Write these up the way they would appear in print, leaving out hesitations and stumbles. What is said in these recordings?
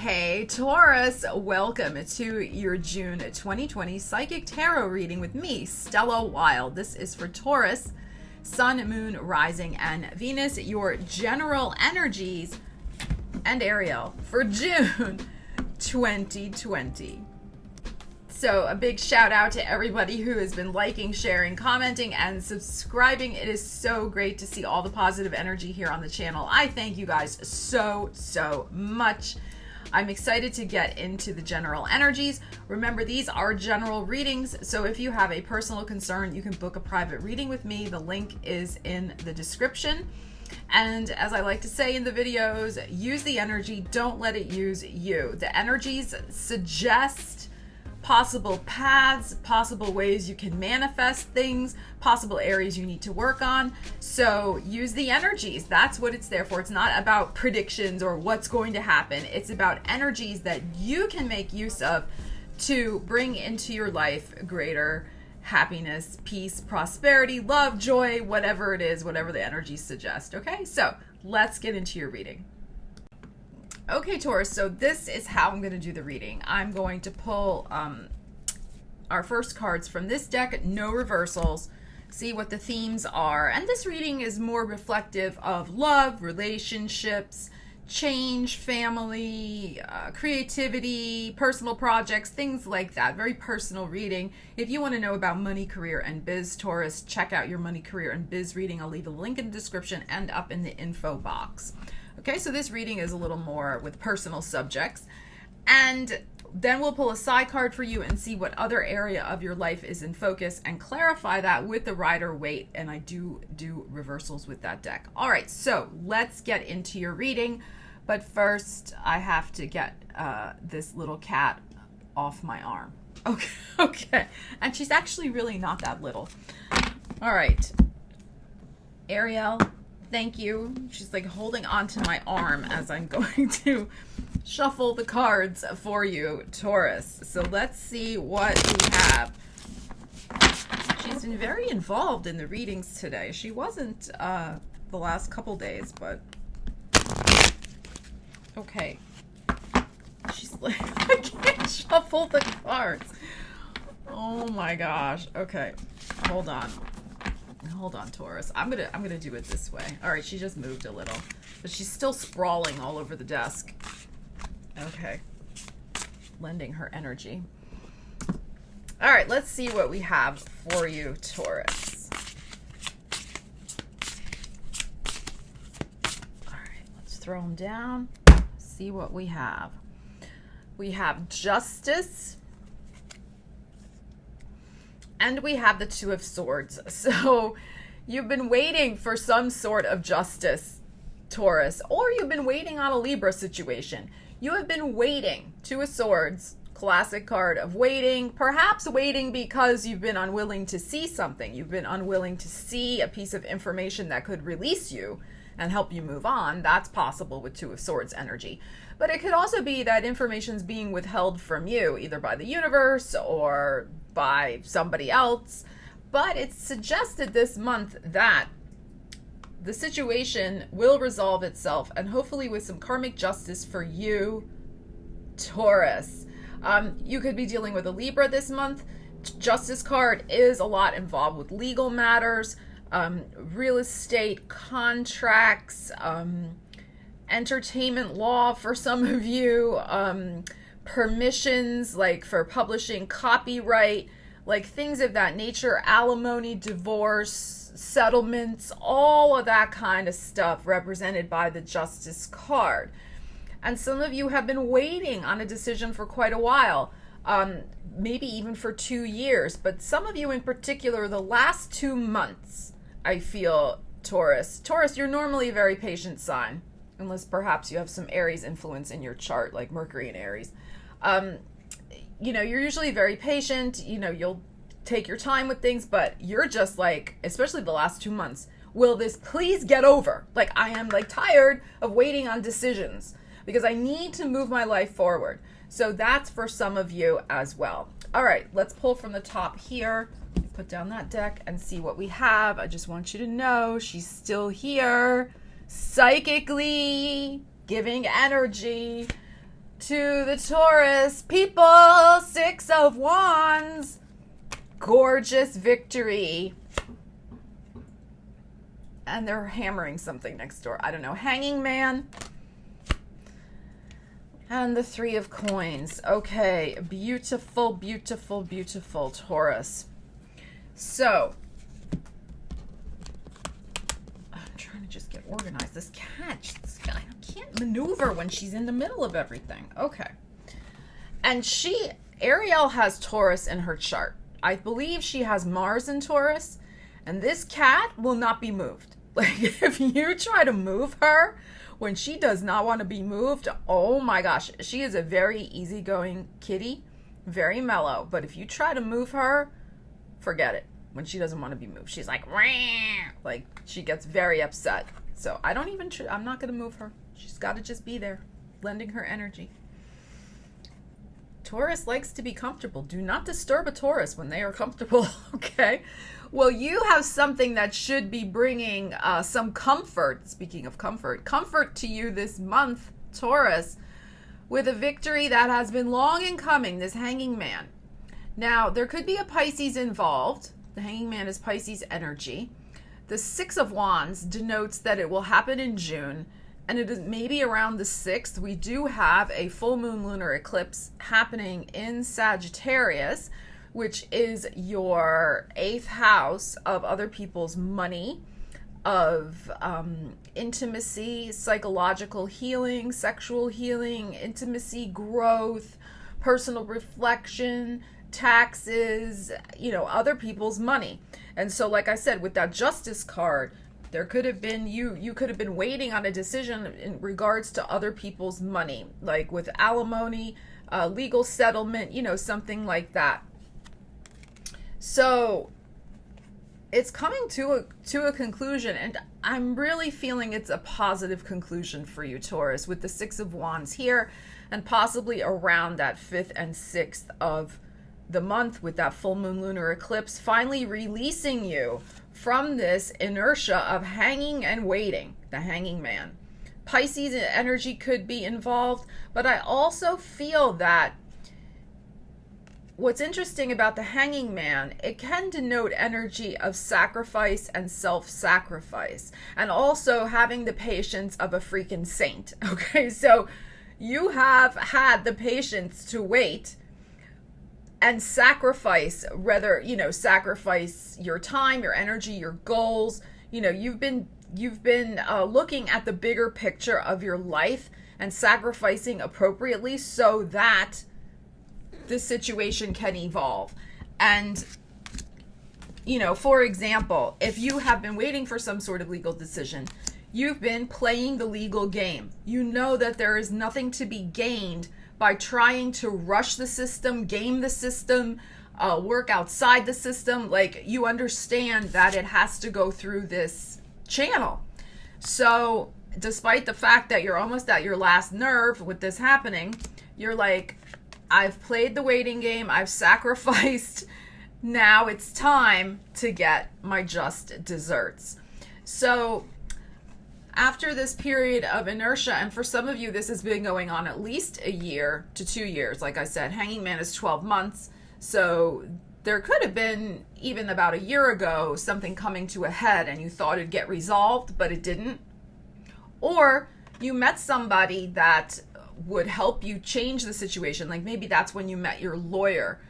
Hey Taurus, welcome to your June 2020 Psychic Tarot reading with me, Stella Wilde. This is for Taurus, Sun, Moon, Rising, and Venus, your general energies, and Ariel for June 2020. So a big shout out to everybody who has been liking, sharing, commenting, and subscribing. It is so great to see all the positive energy here on the channel. I thank you guys so much. I'm excited to get into the general energies. Remember, these are general readings, so if you have a personal concern, you can book a private reading with me. The link is in the description. And as I like to say in the videos, use the energy, don't let it use you. The energies suggest possible paths, possible ways you can manifest things, possible areas you need to work on. So use the energies. That's what it's there for. It's not about predictions or what's going to happen. It's about energies that you can make use of to bring into your life greater happiness, peace, prosperity, love, joy, whatever it is, whatever the energies suggest. Okay, so let's get into your reading. Okay, Taurus, so this is how I'm going to do the reading. I'm going to pull our first cards from this deck, no reversals, see what the themes are. And this reading is more reflective of love, relationships, change, family, creativity, personal projects, things like that. Very personal reading. If you want to know about money, career, and biz, Taurus, check out your money, career, and biz reading. I'll leave a link in the description and up in the info box. Okay, so this reading is a little more with personal subjects. And then we'll pull a side card for you and see what other area of your life is in focus and clarify that with the Rider-Waite. And I do reversals with that deck. All right, so let's get into your reading. But first, I have to get this little cat off my arm. Okay. And she's actually really not that little. All right. Ariel, thank you. She's like holding onto my arm as I'm going to shuffle the cards for you, Taurus. So let's see what we have. She's been very involved in the readings today. She wasn't the last couple days, but okay. She's like, I can't shuffle the cards. Oh my gosh. Okay, hold on, Taurus. I'm gonna do it this way. All right, she just moved a little, but she's still sprawling all over the desk. Okay, lending her energy. All right, let's see what we have for you, Taurus. All right, let's throw them down. See what we have. We have Justice. And we have the Two of Swords. So you've been waiting for some sort of justice, Taurus, or you've been waiting on a Libra situation. You have been waiting. Two of Swords, classic card of waiting, perhaps waiting because you've been unwilling to see something. You've been unwilling to see a piece of information that could release you and help you move on. That's possible with Two of Swords energy. But it could also be that information's being withheld from you, either by the universe or by somebody else. But it's suggested this month that the situation will resolve itself, and hopefully with some karmic justice for you, Taurus. You could be dealing with a Libra this month. Justice card is a lot involved with legal matters, real estate, contracts, entertainment law for some of you, permissions like for publishing, copyright, like things of that nature, alimony, divorce, settlements, all of that kind of stuff represented by the Justice card. And some of you have been waiting on a decision for quite a while, maybe even for 2 years, but some of you in particular, the last 2 months, I feel, Taurus. Taurus, you're normally a very patient sign, unless perhaps you have some Aries influence in your chart, like Mercury in Aries. You know, you're usually very patient. You know, you'll take your time with things, but you're just like, especially the last 2 months, will this please get over? Like, I am like tired of waiting on decisions because I need to move my life forward. So that's for some of you as well. All right, let's pull from the top here. Put down that deck and see what we have. I just want you to know she's still here, psychically giving energy. to the Taurus people. 6 of Wands. Gorgeous victory. And they're hammering something next door. I don't know. Hanging Man. And the 3 of Coins. Okay. Beautiful, beautiful, beautiful Taurus. So, I'm trying to just get organized. This cat, I can't maneuver when she's in the middle of everything. Okay. And Ariel has Taurus in her chart. I believe she has Mars in Taurus. And this cat will not be moved. Like, if you try to move her when she does not want to be moved, oh my gosh, she is a very easygoing kitty, very mellow. But if you try to move her, forget it. When she doesn't want to be moved, she's like, "Rah!" Like, she gets very upset. So I'm not going to move her. She's got to just be there, lending her energy. Taurus likes to be comfortable. Do not disturb a Taurus when they are comfortable, okay? Well, you have something that should be bringing some comfort, speaking of comfort to you this month, Taurus, with a victory that has been long in coming, this Hanging Man. Now, there could be a Pisces involved. The Hanging Man is Pisces energy. The 6 of Wands denotes that it will happen in June, and it is maybe around the 6th. We do have a full moon lunar eclipse happening in Sagittarius, which is your 8th house of other people's money, of intimacy, psychological healing, sexual healing, intimacy, growth, personal reflection, taxes, other people's money. And so, like I said, with that Justice card, there could have been, you could have been waiting on a decision in regards to other people's money, like with alimony, legal settlement, something like that. So it's coming to a conclusion, and I'm really feeling it's a positive conclusion for you, Taurus, with the 6 of Wands here, and possibly around that 5th and 6th of the month with that full moon lunar eclipse, finally releasing you from this inertia of hanging and waiting, the Hanging Man. Pisces energy could be involved, but I also feel that what's interesting about the Hanging Man, it can denote energy of sacrifice and self-sacrifice, and also having the patience of a freaking saint. Okay, so you have had the patience to wait and sacrifice, sacrifice your time, your energy, your goals. You've been looking at the bigger picture of your life and sacrificing appropriately so that this situation can evolve. And, for example, if you have been waiting for some sort of legal decision, you've been playing the legal game. You know that there is nothing to be gained by trying to rush the system, game the system, work outside the system. Like, you understand that it has to go through this channel. So despite the fact that you're almost at your last nerve with this happening, you're like, I've played the waiting game, I've sacrificed, now it's time to get my just desserts. So after this period of inertia, and for some of you this has been going on at least a year to 2 years, like I said, Hanging Man is 12 months, so there could have been, even about a year ago, something coming to a head and you thought it'd get resolved, but it didn't. Or you met somebody that would help you change the situation. Like, maybe that's when you met your lawyer,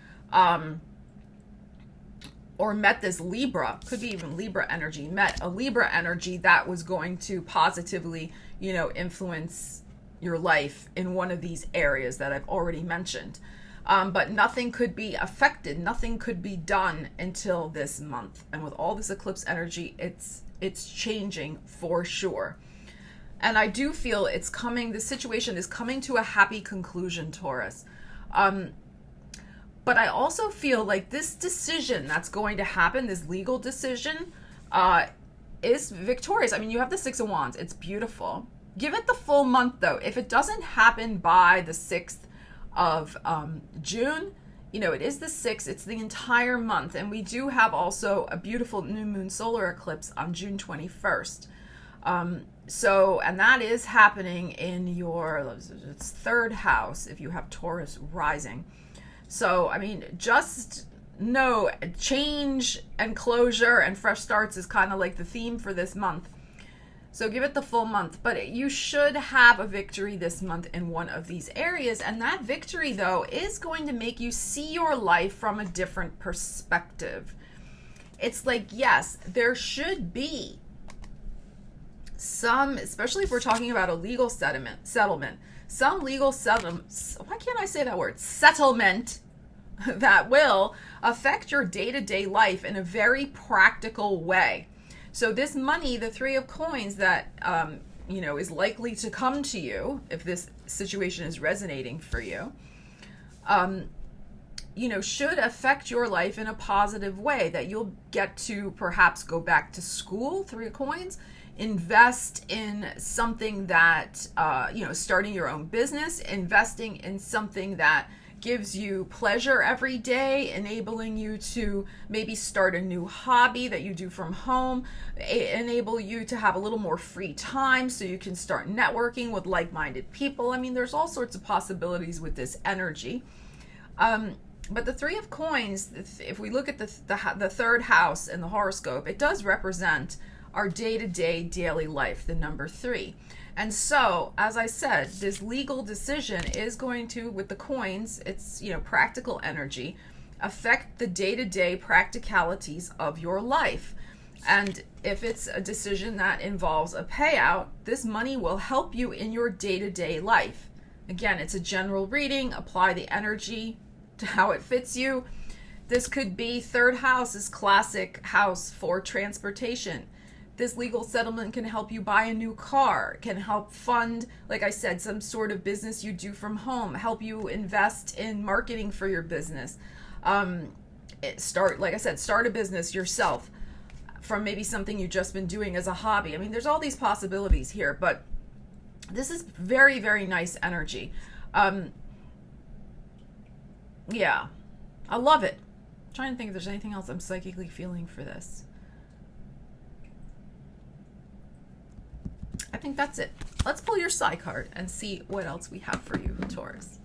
or met this Libra, could be even Libra energy, met a Libra energy that was going to positively, influence your life in one of these areas that I've already mentioned. But nothing could be affected, nothing could be done until this month. And with all this eclipse energy, it's changing for sure. And I do feel it's coming, the situation is coming to a happy conclusion, Taurus. But I also feel like this decision that's going to happen, this legal decision, is victorious. I mean, you have the 6 of Wands. It's beautiful. Give it the full month, though. If it doesn't happen by the 6th of June, it is the 6th. It's the entire month. And we do have also a beautiful new moon solar eclipse on June 21st. So, and that is happening in your, it's third house if you have Taurus rising. So, I mean, just know change and closure and fresh starts is kind of like the theme for this month. So give it the full month, but you should have a victory this month in one of these areas. And that victory, though, is going to make you see your life from a different perspective. It's like, yes, there should be some, especially if we're talking about a legal settlement, some legal settlement, why can't I say that word? Settlement that will affect your day-to-day life in a very practical way. So this money, the Three of Coins that, is likely to come to you if this situation is resonating for you, should affect your life in a positive way, that you'll get to perhaps go back to school, Three of Coins, invest in something that, starting your own business, investing in something that gives you pleasure every day, enabling you to maybe start a new hobby that you do from home, enable you to have a little more free time so you can start networking with like-minded people. I mean, there's all sorts of possibilities with this energy. But the Three of Coins, if we look at the third house in the horoscope, it does represent our day-to-day daily life, the number 3. And so, as I said, this legal decision is going to, with the coins, it's, practical energy, affect the day-to-day practicalities of your life. And if it's a decision that involves a payout, this money will help you in your day-to-day life. Again, it's a general reading. Apply the energy to how it fits you. This could be third house is classic house for transportation. This legal settlement can help you buy a new car, can help fund, like I said, some sort of business you do from home, help you invest in marketing for your business. Start a business yourself from maybe something you've just been doing as a hobby. I mean, there's all these possibilities here, but this is very, very nice energy. Yeah, I love it. I'm trying to think if there's anything else I'm psychically feeling for this. I think that's it. Let's pull your Psi card and see what else we have for you, Taurus.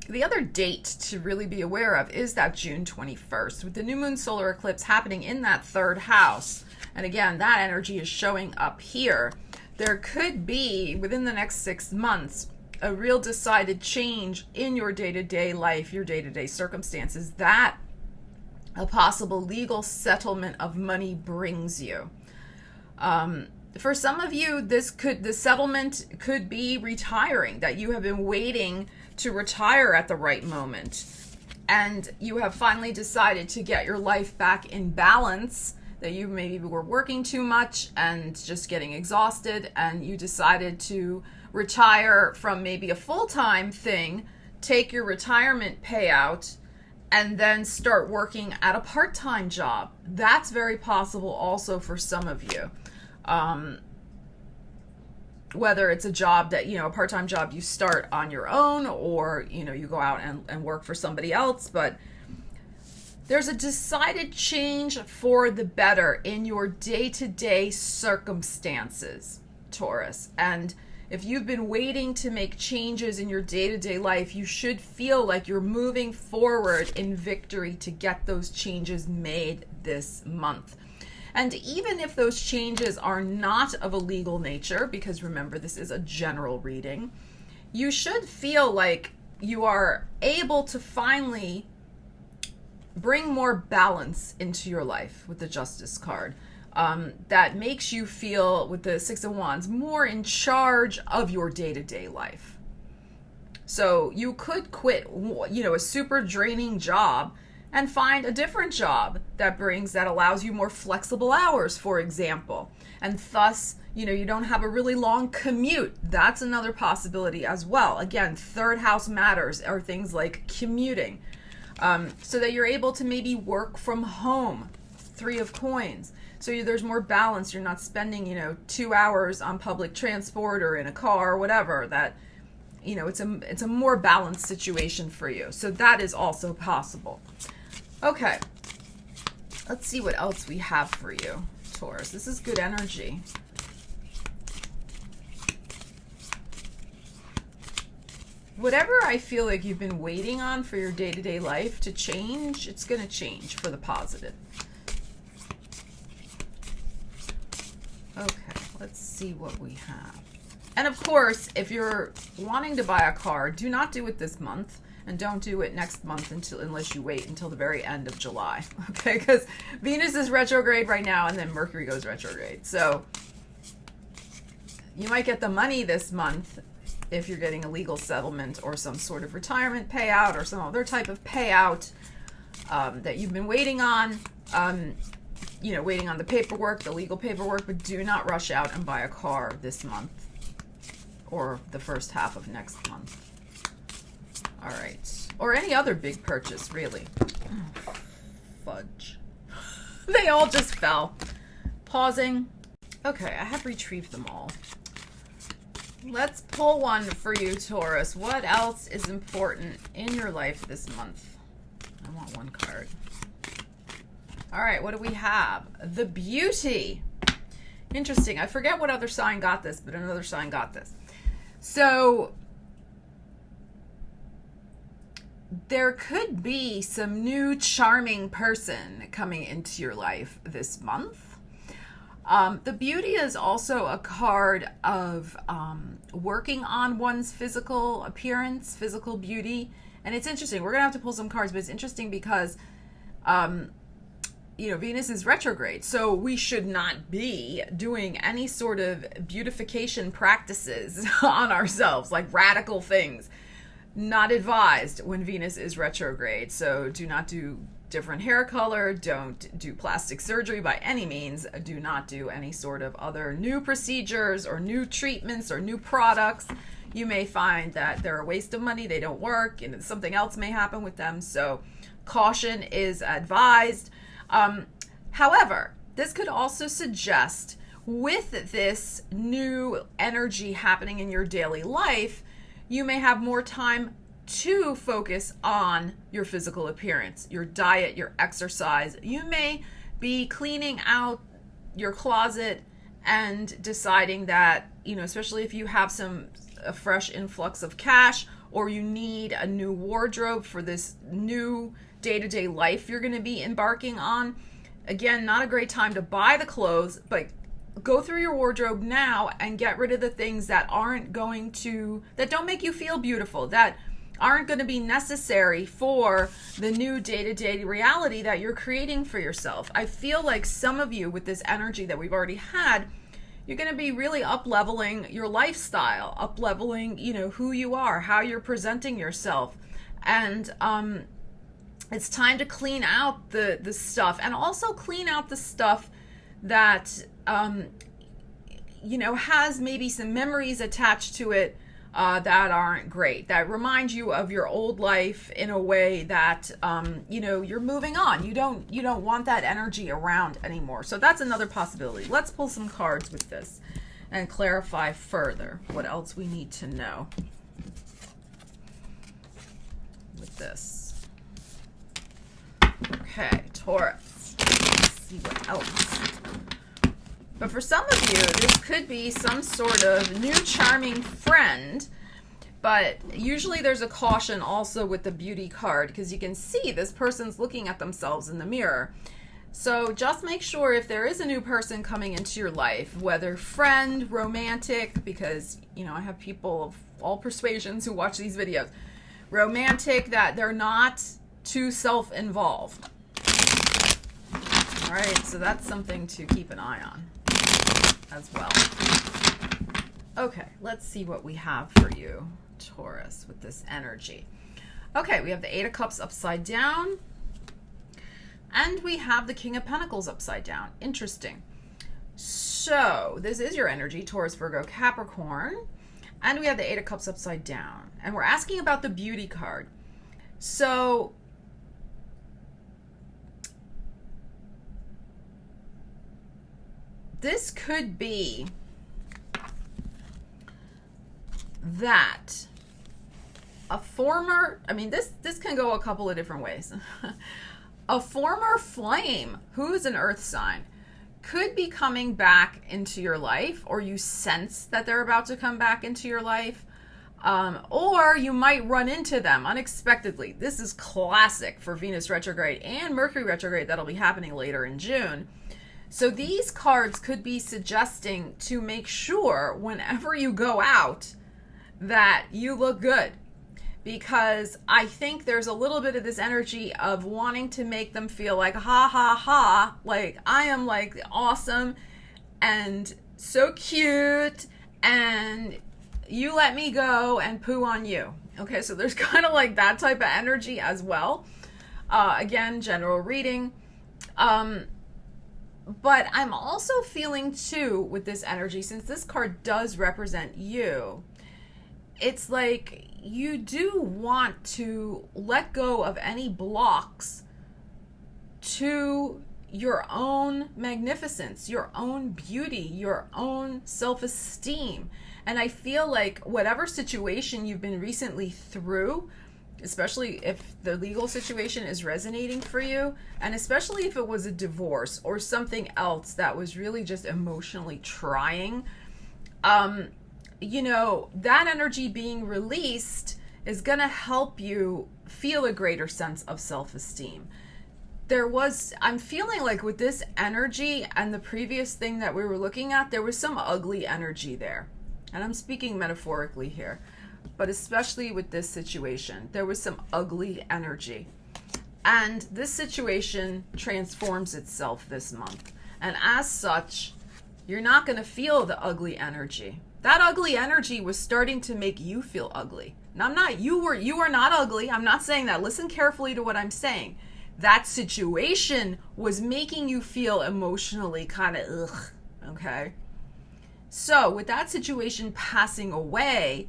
The other date to really be aware of is that June 21st, with the new moon solar eclipse happening in that third house. And again, that energy is showing up here. There could be, within the next 6 months, a real decided change in your day-to-day life, your day-to-day circumstances, that a possible legal settlement of money brings you. For some of you, the settlement could be retiring, that you have been waiting to retire at the right moment. And you have finally decided to get your life back in balance, that you maybe were working too much and just getting exhausted, and you decided to retire from maybe a full-time thing, take your retirement payout, and then start working at a part-time job. That's very possible also for some of you. Whether it's a job that, a part-time job you start on your own, or, you go out and work for somebody else, but there's a decided change for the better in your day-to-day circumstances, Taurus. And if you've been waiting to make changes in your day-to-day life, you should feel like you're moving forward in victory to get those changes made this month. And even if those changes are not of a legal nature, because remember, this is a general reading, you should feel like you are able to finally bring more balance into your life with the Justice card. That makes you feel, with the Six of Wands, more in charge of your day-to-day life. So you could quit, a super draining job and find a different job that allows you more flexible hours, for example. And thus, you don't have a really long commute. That's another possibility as well. Again, third house matters, are things like commuting. So that you're able to maybe work from home, Three of Coins. So there's more balance. You're not spending, 2 hours on public transport or in a car or whatever. That, it's a more balanced situation for you. So that is also possible. Okay, let's see what else we have for you, Taurus. This is good energy. whatever I feel like you've been waiting on for your day-to-day life to change, it's going to change for the positive. Okay, let's see what we have. And of course, if you're wanting to buy a car, do not do it this month. And don't do it next month unless you wait until the very end of July. Okay, because Venus is retrograde right now and then Mercury goes retrograde. So you might get the money this month if you're getting a legal settlement or some sort of retirement payout or some other type of payout that you've been waiting on. Waiting on the paperwork, the legal paperwork, but do not rush out and buy a car this month or the first half of next month. All right. Or any other big purchase, really. Oh, fudge. They all just fell. Pausing. Okay, I have retrieved them all. Let's pull one for you, Taurus. What else is important in your life this month? I want one card. All right, what do we have? The Beauty. Interesting. I forget what other sign got this, but another sign got this. So there could be some new charming person coming into your life this month. The Beauty is also a card of working on one's physical appearance, physical beauty. And it's interesting. We're going to have to pull some cards, but it's interesting because, Venus is retrograde. So we should not be doing any sort of beautification practices on ourselves, like radical things. Not advised when Venus is retrograde. So do not do different hair color. Don't do plastic surgery by any means. Do not do any sort of other new procedures or new treatments or new products. You may find that they're a waste of money. They don't work and something else may happen with them. So caution is advised. However, this could also suggest with this new energy happening in your daily life, you may have more time to focus on your physical appearance, your diet, your exercise. You may be cleaning out your closet and deciding that, especially if you have a fresh influx of cash or you need a new wardrobe for this new day-to-day life you're going to be embarking on. Again, not a great time to buy the clothes, but go through your wardrobe now and get rid of the things that that don't make you feel beautiful, that aren't going to be necessary for the new day-to-day reality that you're creating for yourself. I feel like some of you, with this energy that we've already had, you're going to be really up-leveling your lifestyle, up-leveling, who you are, how you're presenting yourself. And it's time to clean out the stuff, and also clean out the stuff that has maybe some memories attached to it that aren't great, that remind you of your old life in a way that you're moving on. You don't want that energy around anymore. So that's another possibility. Let's pull some cards with this and clarify further what else we need to know with this. Okay, Taurus. Let's see what else. But for some of you, this could be some sort of new charming friend. But usually there's a caution also with the Beauty card, because you can see this person's looking at themselves in the mirror. So just make sure if there is a new person coming into your life, whether friend, romantic, because, I have people of all persuasions who watch these videos, romantic, that they're not too self-involved. All right, so that's something to keep an eye on as well. Okay, let's see what we have for you, Taurus, with this energy. Okay, we have the Eight of Cups upside down, and we have the King of Pentacles upside down. Interesting. So this is your energy, Taurus, Virgo, Capricorn, and we have the Eight of Cups upside down, and we're asking about the Beauty card. So this could be that a former, this can go a couple of different ways. A former flame who's an earth sign could be coming back into your life, or you sense that they're about to come back into your life. Or you might run into them unexpectedly. This is classic for Venus retrograde and Mercury retrograde that'll be happening later in June. So these cards could be suggesting to make sure whenever you go out that you look good. Because I think there's a little bit of this energy of wanting to make them feel like, ha ha ha, like I am like awesome and so cute and you let me go and poo on you. Okay, so there's kind of like that type of energy as well. Again, general reading. But I'm also feeling too with this energy, since this card does represent you, it's like you do want to let go of any blocks to your own magnificence, your own beauty, your own self-esteem. And I feel like whatever situation you've been recently through, especially if the legal situation is resonating for you, and especially if it was a divorce or something else that was really just emotionally trying, you know, that energy being released is going to help you feel a greater sense of self-esteem. I'm feeling like with this energy and the previous thing that we were looking at, there was some ugly energy there. And I'm speaking metaphorically here, but especially with this situation, there was some ugly energy. And this situation transforms itself this month. And as such, you're not going to feel the ugly energy. That ugly energy was starting to make you feel ugly. Now, you are not ugly. I'm not saying that. Listen carefully to what I'm saying. That situation was making you feel emotionally kind of ugh, okay? So with that situation passing away,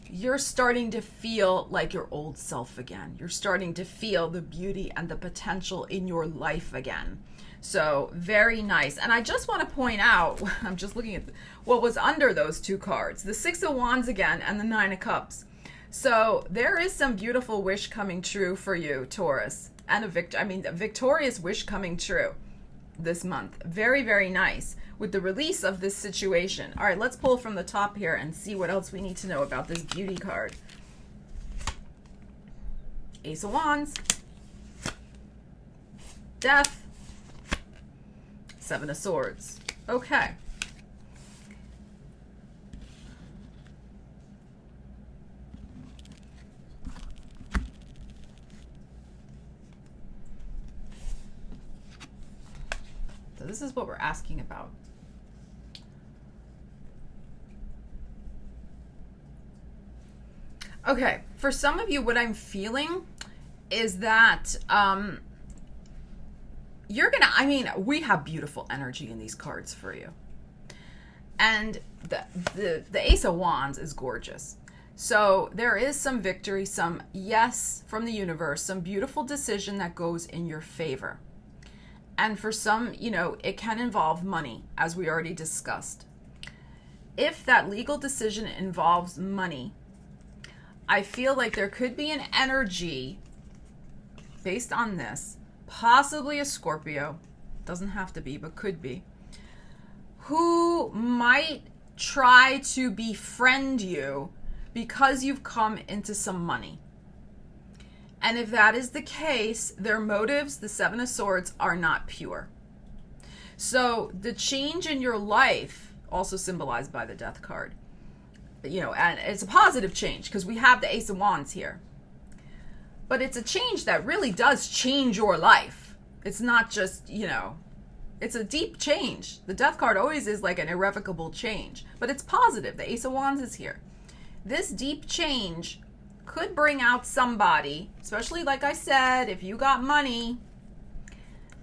you're starting to feel like your old self again. You're starting to feel the beauty and the potential in your life again. So very nice. And I just want to point out, I'm just looking at what was under those two cards, the Six of Wands again and the Nine of Cups. So there is some beautiful wish coming true for you, Taurus, and a victorious wish coming true this month. Very, very nice with the release of this situation. All right, let's pull from the top here and see what else we need to know about this beauty card. Ace of Wands, Death, Seven of Swords. Okay. So this is what we're asking about. Okay, for some of you, what I'm feeling is that you're gonna, we have beautiful energy in these cards for you. And the Ace of Wands is gorgeous. So there is some victory, some yes from the universe, some beautiful decision that goes in your favor. And for some, it can involve money, as we already discussed. If that legal decision involves money, I feel like there could be an energy based on this, possibly a Scorpio, doesn't have to be, but could be, who might try to befriend you because you've come into some money. And if that is the case, their motives, the Seven of Swords, are not pure. So the change in your life, also symbolized by the Death card, and it's a positive change because we have the Ace of Wands here. But it's a change that really does change your life. It's not just, it's a deep change. The Death card always is like an irrevocable change, but it's positive. The Ace of Wands is here. This deep change could bring out somebody, especially like I said, if you got money,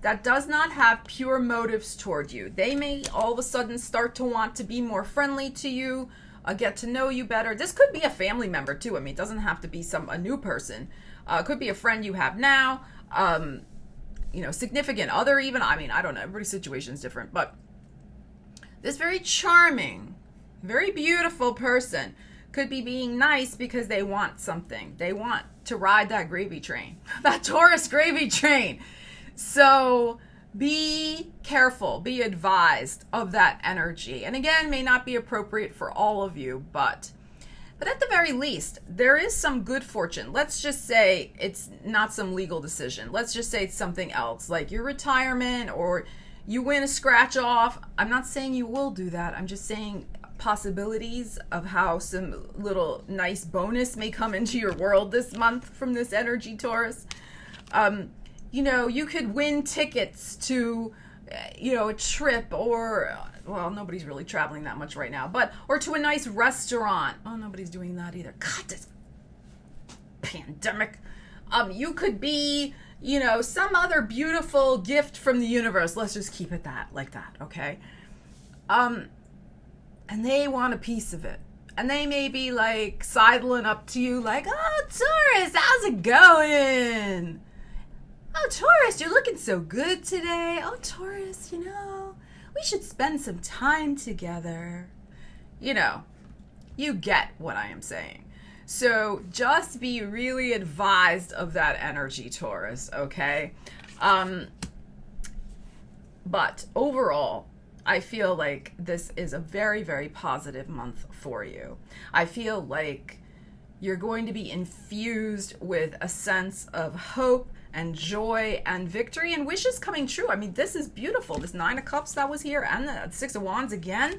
that does not have pure motives toward you. They may all of a sudden start to want to be more friendly to you, get to know you better. This could be a family member too. It doesn't have to be a new person. It could be a friend you have now, significant other even. I don't know. Everybody's situation is different. But this very charming, very beautiful person could be being nice because they want something. They want to ride that gravy train, that Taurus gravy train. So be careful, be advised of that energy. And again, may not be appropriate for all of you, but But at the very least, there is some good fortune. Let's just say it's not some legal decision. Let's just say it's something else, like your retirement or you win a scratch off. I'm not saying you will do that. I'm just saying possibilities of how some little nice bonus may come into your world this month from this energy, Taurus. You could win tickets to, a trip, or, well, nobody's really traveling that much right now, or to a nice restaurant. Oh, nobody's doing that either. God, this pandemic. You could be, some other beautiful gift from the universe. Let's just keep it like that, okay? And they want a piece of it. And they may be like sidling up to you like, oh, Taurus, how's it going? Oh, Taurus, you're looking so good today. Oh, Taurus, we should spend some time together. You get what I am saying. So just be really advised of that energy, Taurus, okay? But overall, I feel like this is a very, very positive month for you. I feel like you're going to be infused with a sense of hope and joy and victory and wishes coming true. I mean, this is beautiful. This 9 of Cups that was here and the 6 of Wands again.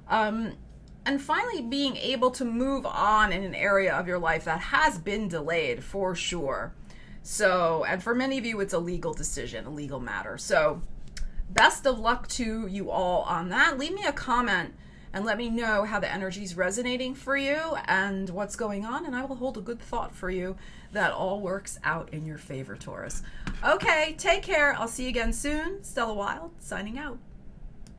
And finally being able to move on in an area of your life that has been delayed for sure. So, and for many of you, it's a legal decision, a legal matter. So best of luck to you all on that. Leave me a comment and let me know how the energy is resonating for you and what's going on, and I will hold a good thought for you that all works out in your favor, Taurus. Okay, take care. I'll see you again soon. Stella Wilde, signing out.